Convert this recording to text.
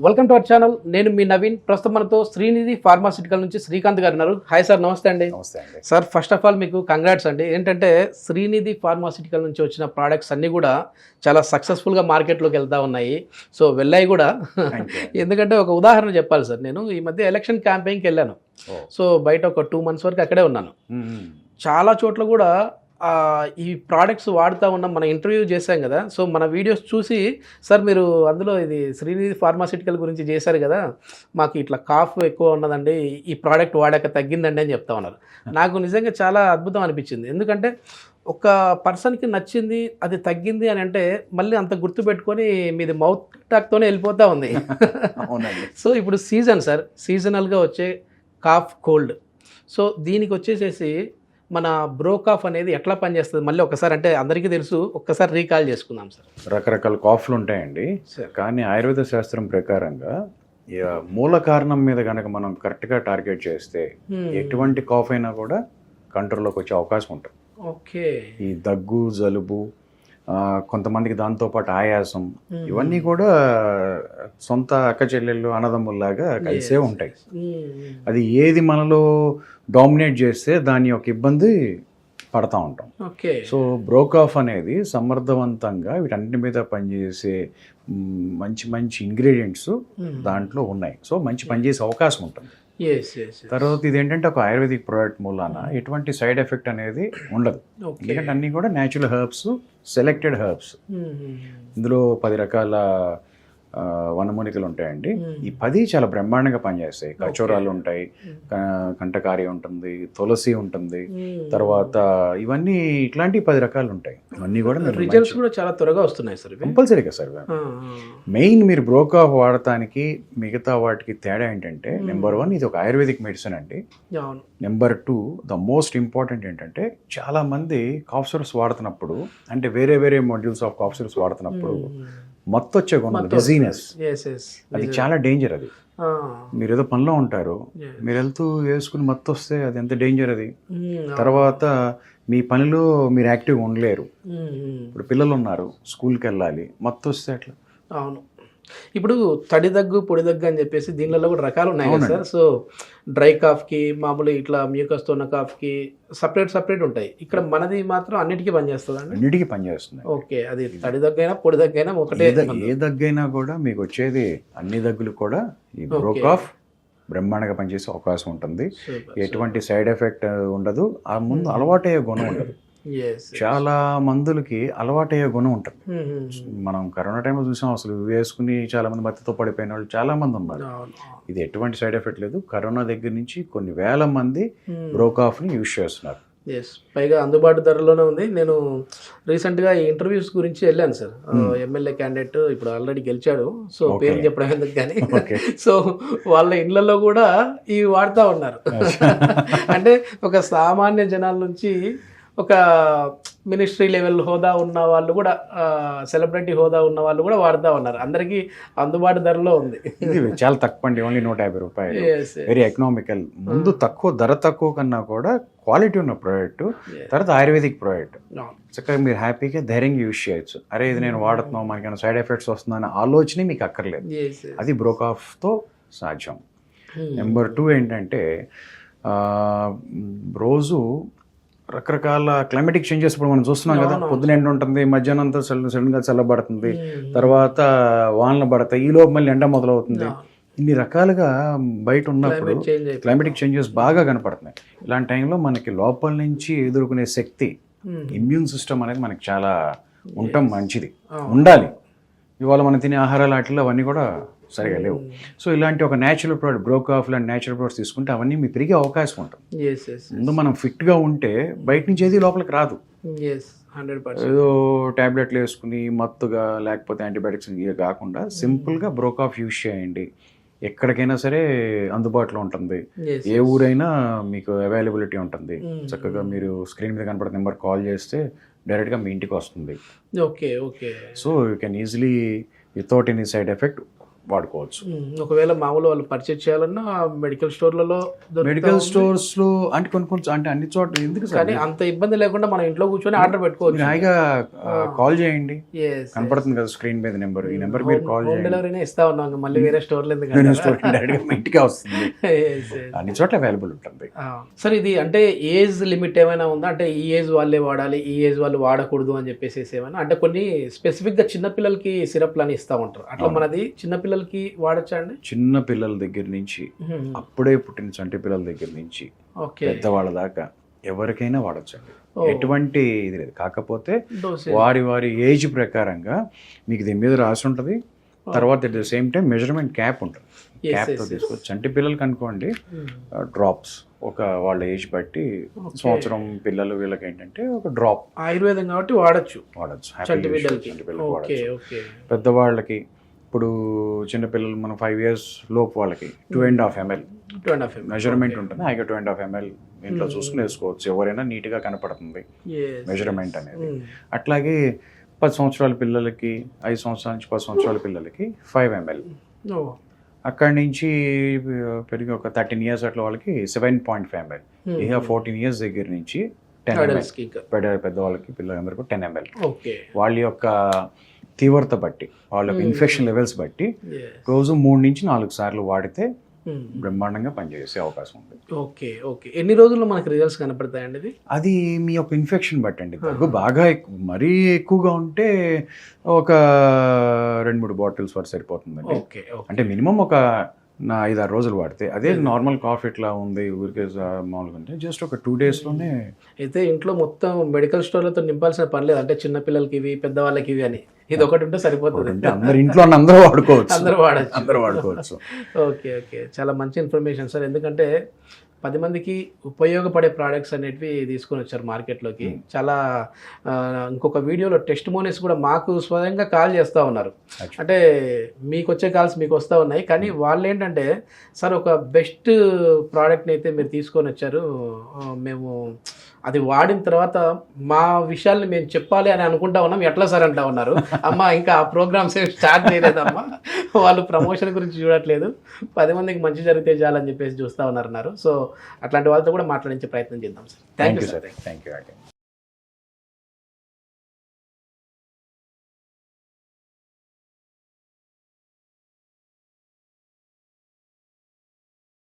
Welcome to our channel. నేను మీ నవీన్. ప్రస్తుతం మనతో శ్రీనిధి ఫార్మాసిటికల్ నుంచి శ్రీకాంత్ గారు ఉన్నారు. హాయ్ సార్, నమస్తే అండి. నమస్తే అండి. సార్, ఫస్ట్ ఆఫ్ ఆల్ మీకు కంగ్రాట్స్ అండి. ఏంటంటే శ్రీనిధి ఫార్మాసిటికల్ నుంచి వచ్చిన ప్రోడక్ట్స్ అన్నీ కూడా చాలా సక్సెస్ఫుల్గా మార్కెట్లోకి వెళ్తూ ఉన్నాయి. సో వెళ్ళాయి కూడా. ఎందుకంటే ఒక ఉదాహరణ చెప్పాలి సార్. నేను ఈ మధ్య ఎలక్షన్ క్యాంపెయిన్కి వెళ్ళాను. సో బయట ఒక 2 months వరకు అక్కడే ఉన్నాను. చాలా చోట్ల కూడా ఈ ప్రోడక్ట్స్ వాడుతూ ఉన్నాం. మనం ఇంటర్వ్యూ చేశాం కదా, సో మన వీడియోస్ చూసి సార్ మీరు అందులో ఇది శ్రీనిధి ఫార్మాసిటికల్ గురించి చేశారు కదా, మాకు ఇట్లా కాఫ్ ఎక్కువ ఉన్నదండి, ఈ ప్రోడక్ట్ వాడాక తగ్గిందండి అని చెప్తా ఉన్నారు. నాకు నిజంగా చాలా అద్భుతం అనిపించింది. ఎందుకంటే ఒక పర్సన్కి నచ్చింది, అది తగ్గింది అని అంటే మళ్ళీ అంత గుర్తుపెట్టుకొని మీది మౌత్ టాక్తోనే వెళ్ళిపోతూ ఉంది. సో ఇప్పుడు సీజన్ సార్, సీజనల్గా వచ్చే కాఫ్ కోల్డ్. సో దీనికి వచ్చేసేసి మన బ్రోకాఫ్ అనేది ఎట్లా పనిచేస్తుంది మళ్ళీ ఒకసారి, అంటే అందరికీ తెలుసు, ఒక్కసారి రీకాల్ చేసుకుందాం సార్. రకరకాల కాఫ్లు ఉంటాయండి, కానీ ఆయుర్వేద శాస్త్రం ప్రకారంగా మూల కారణం మీద కనుక మనం కరెక్ట్గా టార్గెట్ చేస్తే ఎటువంటి కాఫ్ అయినా కూడా కంట్రోల్లోకి వచ్చే అవకాశం ఉంటుంది. ఓకే. ఈ దగ్గు, జలుబు, కొంతమందికి దాంతోపాటు ఆయాసం, ఇవన్నీ కూడా సొంత అక్క చెల్లెళ్ళు అన్నదమ్ముల్లాగా కలిసే ఉంటాయి. అది ఏది మనలో డామినేట్ చేస్తే దాని యొక్క ఇబ్బంది పడతా ఉంటాం. సో బ్రోకాఫ్ అనేది సమర్థవంతంగా వీటన్నిటి మీద పనిచేసే మంచి మంచి ఇంగ్రీడియంట్స్ దాంట్లో ఉన్నాయి. సో మంచి పనిచేసే అవకాశం ఉంటుంది. తర్వాత ఇది ఏంటంటే ఒక ఆయుర్వేదిక్ ప్రోడక్ట్ మూలాన ఎటువంటి సైడ్ ఎఫెక్ట్ అనేది ఉండదు. ఎందుకంటే అన్నీ కూడా న్యాచురల్ హెర్బ్స్, సెలెక్టెడ్ హెర్బ్స్. ఇందులో 10 రకాల వనమూలికలు ఉంటాయండి. ఈ 10 చాలా బ్రహ్మాండంగా పనిచేస్తాయి. కచోరాలు ఉంటాయి, కంటకారి ఉంటుంది, తులసి ఉంటుంది, తర్వాత ఇవన్నీ ఇట్లాంటి 10 రకాలు ఉంటాయి. ఇవన్నీ కూడా రిజల్ట్స్ కూడా చాలా త్వరగా వస్తున్నాయి సార్. కంపల్సరీగా సార్. మెయిన్ మీరు బ్రోకాఫ్ వాడటానికి మిగతా వాటికి తేడా ఏంటంటే, నెంబర్ 1 ఇది ఒక ఆయుర్వేదిక్ మెడిసిన్ అండి. నెంబర్ 2 ద మోస్ట్ ఇంపార్టెంట్ ఏంటంటే, చాలా మంది కాఫ్ సిరప్స్ వాడుతున్నప్పుడు, అంటే వేరే వేరే మాడ్యూల్స్ ఆఫ్ కాఫ్ సిరప్స్ వాడుతున్నప్పుడు మత్తు వచ్చే గుణం, డిజీనెస్, అది చాలా డేంజర్. అది మీరు ఏదో పనిలో ఉంటారు, మీరు వెళ్తూ వేసుకుని మత్తు వస్తే అది ఎంత డేంజర్. అది తర్వాత మీ పనిలో మీరు యాక్టివ్గా ఉండలేరు. ఇప్పుడు పిల్లలు ఉన్నారు, స్కూల్కి వెళ్ళాలి, మత్తు వస్తే అట్లా. అవును. ఇప్పుడు తడి దగ్గు, పొడి దగ్గు అని చెప్పేసి దీనిలో కూడా రకాలు ఉన్నాయి కదా సార్. సో డ్రై కాఫ్కి, మామూలు ఇట్లా మ్యూకస్తో ఉన్న కాఫ్కి సపరేట్ ఉంటాయి. ఇక్కడ మనది మాత్రం అన్నిటికీ పనిచేస్తుంది అండి. అన్నిటికీ పనిచేస్తుంది. ఓకే. అది తడి దగ్గైనా పొడి దగ్గైనా ఒకటే. ఏ దగ్గైనా కూడా మీకు వచ్చేది అన్ని దగ్గులు కూడా ఈ బ్రోకాఫ్ బ్రహ్మాండంగా పనిచేసే అవకాశం ఉంటుంది. ఎటువంటి సైడ్ ఎఫెక్ట్ ఉండదు. ఆ ముందు అలవాటయ్యే గుణం ఉండదు. చాలా మందులకి అలవాటయ్యే గుణం ఉంటుంది. మనం కరోనా టైంలో చూసాం, అసలు వేసుకుని చాలా మంది మత్తుతో పడిపోయిన వాళ్ళు చాలా మంది ఉన్నారు. ఇది ఎటువంటి సైడ్ ఎఫెక్ట్ లేదు. కరోనా దగ్గర నుంచి కొన్ని వేల మంది బ్రోకాఫ్ని యూజ్ చేస్తున్నారు. పైగా అందుబాటు ధరలోనే ఉంది. నేను రీసెంట్గా ఈ ఇంటర్వ్యూస్ గురించి వెళ్ళాను సార్. ఎమ్మెల్యే క్యాండిడేట్ ఇప్పుడు ఆల్రెడీ గెలిచాడు, సో పేరు చెప్పడం ఎందుకు కానీ, సో వాళ్ళ ఇళ్లలో కూడా ఇవి వాడుతూ ఉన్నారు. అంటే ఒక సామాన్య జనాల నుంచి ఒక మినిస్ట్రీ లెవెల్ హోదా ఉన్న వాళ్ళు కూడా, సెలబ్రిటీ హోదా ఉన్న వాళ్ళు కూడా వాడుతూ ఉన్నారు. అందరికీ అందుబాటు ధరలో ఉంది. ఇది చాలా తక్కువ అండి, ఓన్లీ 150 రూపాయలు. Very economical. ముందు ధర తక్కువ కన్నా కూడా క్వాలిటీ ఉన్న ప్రోడక్ట్, తర్వాత ఆయుర్వేదిక్ ప్రోడక్ట్. చక్కగా మీరు హ్యాపీగా ధైర్యంగా యూజ్ చేయొచ్చు. అరే ఇది నేను వాడుతున్నాం, మనకి సైడ్ ఎఫెక్ట్స్ వస్తుందనే ఆలోచన మీకు అక్కర్లేదు. అది బ్రోకాఫ్తో సాధ్యం. నెంబర్ 2 ఏంటంటే, రోజు రకరకాల క్లైమేటిక్ చేంజెస్ ఇప్పుడు మనం చూస్తున్నాం కదా. పొద్దున ఎండ ఉంటుంది, మధ్యాహ్నం అంతా సడన్గా చల్లబడుతుంది, తర్వాత వానలు పడతాయి, ఈ లోపు మళ్ళీ ఎండ మొదలవుతుంది. ఇన్ని రకాలుగా బయట ఉన్నప్పుడు క్లైమేటిక్ చేంజెస్ బాగా కనపడుతున్నాయి. ఇలాంటి టైంలో మనకి లోపల నుంచి ఎదుర్కొనే శక్తి, ఇమ్యూన్ సిస్టమ్ అనేది మనకి చాలా ఉండటం మంచిది, ఉండాలి. ఇవాళ మనం తినే ఆహారాలు వాటిలో అవన్నీ కూడా సరిగా లేవు. సో ఇలాంటి ఒక న్యాచురల్ ప్రోడక్ట్, బ్రోకాఫ్ లాంటి న్యాచురల్ ప్రోడక్ట్స్ తీసుకుంటే అవన్నీ మీకు పెరిగే అవకాశం ఉంటుంది. ముందు మనం ఫిట్గా ఉంటే బయట నుంచి ఏది లోపలికి రాదు. ఏదో ట్యాబ్లెట్లు వేసుకుని మత్తుగా, లేకపోతే యాంటీబయాటిక్స్ ఇవి కాకుండా సింపుల్గా బ్రోకాఫ్ యూజ్ చేయండి. ఎక్కడికైనా సరే అందుబాటులో ఉంటుంది. ఏ ఊరైనా మీకు అవైలబిలిటీ ఉంటుంది. చక్కగా మీరు స్క్రీన్ మీద కనపడే నెంబర్ కాల్ చేస్తే డైరెక్ట్గా మీ ఇంటికి వస్తుంది. So you can easily without any side effect వాడుకోవచ్చు. ఒకవేళ మామూలు వాళ్ళు పర్చేజ్ చేయాలన్నా మెడికల్ స్టోర్లలో మెడికల్ స్టోర్స్ లో అంటే కొన్ని అంటే అన్ని చోట్ల ఎందుకు సార్ కానీ అంత ఇబ్బంది లేకుండా మనం ఇంట్లో కూర్చొని ఆర్డర్ పెట్టుకోవచ్చు. హాయిగా కాల్ చేయండి, కనపడుతుంది కదా స్క్రీన్ మీద నెంబర్, ఈ నెంబర్ మీరు కాల్ చేయండి. డెలివరీనే ఇస్తా ఉన్నాం, మళ్ళీ వేరే స్టోర్లు డైరెక్ట్ ఇంటికే వస్తుంది, అన్ని చోట్ల అవైలబుల్ ఉంటుంది. సార్ ఇది అంటే ఏజ్ లిమిట్ ఏమైనా ఉందా, అంటే ఈ ఏజ్ వాళ్ళే వాడాలి ఈ ఏజ్ వాళ్ళు వాడకూడదు అని చెప్పేసి ఏమైనా, అంటే కొన్ని స్పెసిఫిక్ గా చిన్నపిల్లలకి సిరప్లు అని ఇస్తా ఉంటారు, అట్లా మనది చిన్నపిల్లలకి వాడచ్చా అండి? చిన్న పిల్లల దగ్గర నుంచి అప్పుడే పుట్టిన చంటి పిల్లల దగ్గర నుంచి పెద్దవాళ్ళ దాకా ఎవరికైనా వాడచ్చండి, ఎటువంటి ఇది లేదు. కాకపోతే వారి ఏజ్ ప్రకారంగా మీకు దీని మీద రాసి ఉంటుంది. తర్వాత at the same time measurement cap ఉంటుంది, క్యాప్తో తీసుకోవచ్చు. చంటి పిల్లలకి అనుకోండి డ్రాప్స్ ఒక వాళ్ళ ఏజ్ బట్టి, సంవత్సరం పిల్లలు వీళ్ళకి ఏంటంటే ఒక డ్రాప్, ఆయుర్వేదం కాబట్టి వాడచ్చు చంటి పిల్లలకి వాడచ్చు. పెద్దవాళ్ళకి ఇప్పుడు చిన్నపిల్లలు మనం 5 years లోపు వాళ్ళకి 2.5 ml మెజర్మెంట్ ఉంటుంది, హాయిగా 2.5 ml ఇంట్లో చూసుకుని వేసుకోవచ్చు. ఎవరైనా నీట్గా కనపడుతుంది మెజర్మెంట్ అనేది. అట్లాగే 10 సంవత్సరాల పిల్లలకి, 5 సంవత్సరాల నుంచి 10 సంవత్సరాల పిల్లలకి 5 ml, అక్కడి నుంచి పెరిగి ఒక 13 years అట్లా వాళ్ళకి 7.5 ml, ఇక 14 years దగ్గర నుంచి 10 ml, పెద్దవాళ్ళకి పిల్లలందరికీ 10 ml. వాళ్ళ యొక్క తీవ్రత బట్టి, వాళ్ళ యొక్క ఇన్ఫెక్షన్ లెవెల్స్ బట్టి రోజు 3 నుంచి 4 సార్లు వాడితే బ్రహ్మాండంగా పనిచేసే అవకాశం ఉంది. Okay okay. ఎన్ని రోజుల్లో మనకి రిజల్ట్స్ కనపడతాయండి? అది మీ యొక్క ఇన్ఫెక్షన్ బట్టి అండి. దగ్గు బాగా మరీ ఎక్కువగా ఉంటే ఒక 2-3 బాటిల్స్ వరకు సరిపోతుందండి. అంటే మినిమం ఒక 5-6 రోజులు వాడితే. అదే నార్మల్ కాఫ్ ఇట్లా ఉంది ఊరికే మామూలుగా అంటే జస్ట్ ఒక 2 daysలోనే. అయితే ఇంట్లో మొత్తం మెడికల్ స్టోర్లతో నింపాల్సిన పని లేదు, అంటే చిన్న పిల్లలకి ఇవి పెద్దవాళ్ళకి ఇవి అని ఇది ఒకటి ఉంటే సరిపోతుంది. అందరు ఇంట్లో అందరూ వాడుకోవచ్చు, అందరూ వాడుకోవచ్చు. ఓకే ఓకే, చాలా మంచి ఇన్ఫర్మేషన్ సార్. ఎందుకంటే 10 మందికి ఉపయోగపడే ప్రోడక్ట్స్ అనేటివి తీసుకొని వచ్చారు మార్కెట్లోకి. చాలా ఇంకొక వీడియోలో టెస్ట్ మోనీస్ కూడా మాకు స్వయంగా కాల్ చేస్తూ ఉన్నారు. అంటే మీకు వచ్చే కాల్స్ మీకు వస్తూ ఉన్నాయి, కానీ వాళ్ళు ఏంటంటే సార్ ఒక బెస్ట్ ప్రోడక్ట్ని అయితే మీరు తీసుకొని వచ్చారు, మేము అది వాడిన తర్వాత మా విషయాల్ని మేము చెప్పాలి అని అనుకుంటా ఉన్నాం, ఎట్లా సార్ అంటా ఉన్నారు. అమ్మ ఇంకా ఆ ప్రోగ్రామ్స్ ఏమి స్టార్ట్ చేయలేదమ్మా, వాళ్ళు ప్రమోషన్ గురించి చూడట్లేదు, 10 మందికి మంచి జరిగితే చాలని చెప్పేసి చూస్తూ ఉన్నారు. సో అట్లాంటి వాళ్ళతో కూడా మాట్లాడించే ప్రయత్నం చేద్దాం sir. Thank you sir. Thank you.